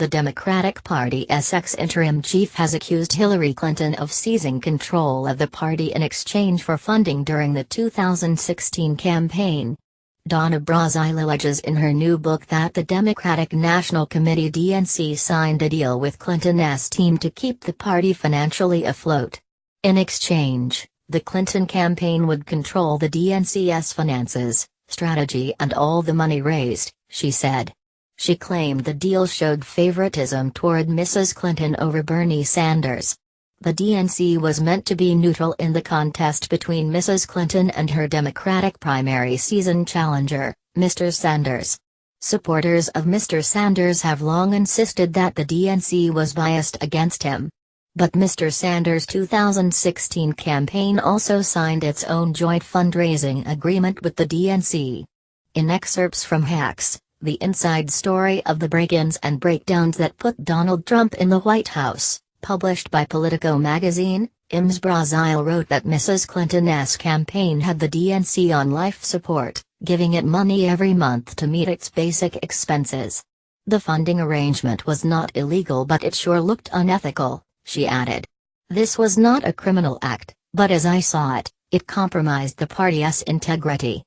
The Democratic Party's ex-interim chief has accused Hillary Clinton of seizing control of the party in exchange for funding during the 2016 campaign. Donna Brazile alleges in her new book that the Democratic National Committee (DNC) signed a deal with Clinton's team to keep the party financially afloat. In exchange, the Clinton campaign would control the DNC's finances, strategy and all the money raised, she said. She claimed the deal showed favoritism toward Mrs. Clinton over Bernie Sanders. The DNC was meant to be neutral in the contest between Mrs. Clinton and her Democratic primary season challenger, Mr. Sanders. Supporters of Mr. Sanders have long insisted that the DNC was biased against him. But Mr. Sanders' 2016 campaign also signed its own joint fundraising agreement with the DNC. In excerpts from Hacks, the inside story of the break-ins and breakdowns that put Donald Trump in the White House, published by Politico magazine, Ms. Brazile wrote that Mrs. Clinton's campaign had the DNC on life support, giving it money every month to meet its basic expenses. The funding arrangement was not illegal, but it sure looked unethical, she added. This was not a criminal act, but as I saw it, it compromised the party's integrity.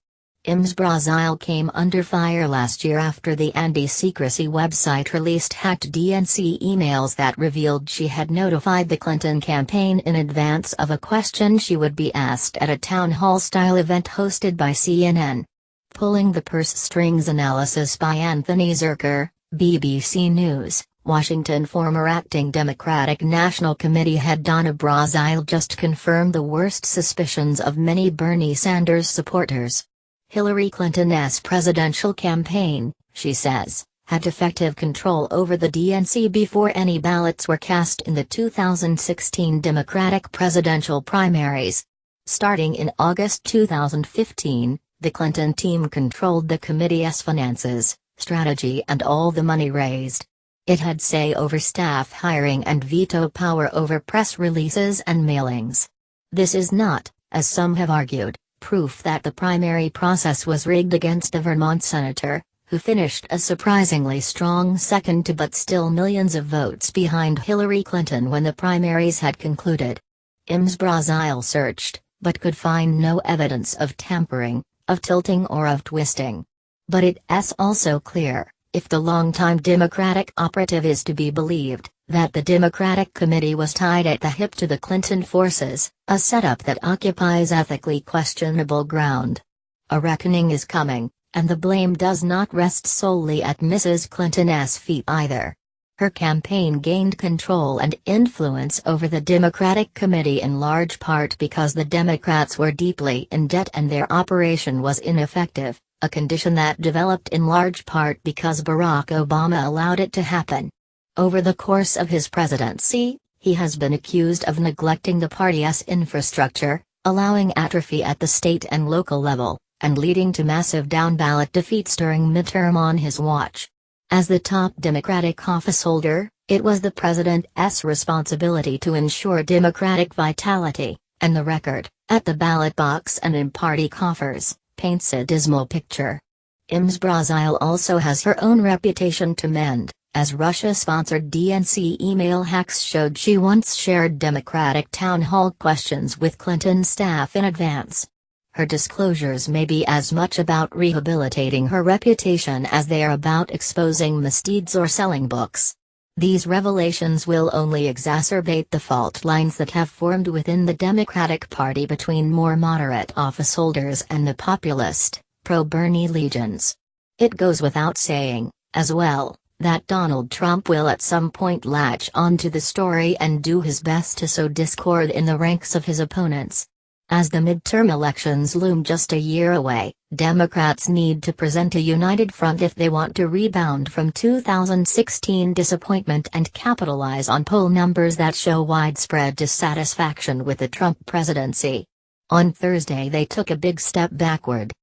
Ms. Brazile came under fire last year after the anti-secrecy website released hacked DNC emails that revealed she had notified the Clinton campaign in advance of a question she would be asked at a town hall-style event hosted by CNN. Pulling the purse strings analysis by Anthony Zurcher, BBC News, Washington. Former acting Democratic National Committee head Donna Brazile just confirmed the worst suspicions of many Bernie Sanders supporters. Hillary Clinton's presidential campaign, she says, had effective control over the DNC before any ballots were cast in the 2016 Democratic presidential primaries. Starting in August 2015, the Clinton team controlled the committee's finances, strategy and all the money raised. It had say over staff hiring and veto power over press releases and mailings. This is not, as some have argued, proof that the primary process was rigged against a Vermont senator, who finished a surprisingly strong second to but still millions of votes behind Hillary Clinton when the primaries had concluded. Ms. Brazile searched, but could find no evidence of tampering, of tilting or of twisting. But it's also clear, if the longtime Democratic operative is to be believed, that the Democratic Committee was tied at the hip to the Clinton forces, a setup that occupies ethically questionable ground. A reckoning is coming, and the blame does not rest solely at Mrs. Clinton's feet either. Her campaign gained control and influence over the Democratic Committee in large part because the Democrats were deeply in debt and their operation was ineffective, a condition that developed in large part because Barack Obama allowed it to happen. Over the course of his presidency, he has been accused of neglecting the party's infrastructure, allowing atrophy at the state and local level, and leading to massive down-ballot defeats during midterm on his watch. As the top Democratic officeholder, it was the president's responsibility to ensure Democratic vitality, and the record, at the ballot box and in party coffers, paints a dismal picture. Ms. Brazile also has her own reputation to mend, as Russia-sponsored DNC email hacks showed she once shared Democratic town hall questions with Clinton staff in advance. Her disclosures may be as much about rehabilitating her reputation as they are about exposing misdeeds or selling books. These revelations will only exacerbate the fault lines that have formed within the Democratic Party between more moderate officeholders and the populist, pro-Bernie legions. It goes without saying, as well, that Donald Trump will at some point latch onto the story and do his best to sow discord in the ranks of his opponents. As the midterm elections loom just a year away, Democrats need to present a united front if they want to rebound from 2016 disappointment and capitalize on poll numbers that show widespread dissatisfaction with the Trump presidency. On Thursday they took a big step backward.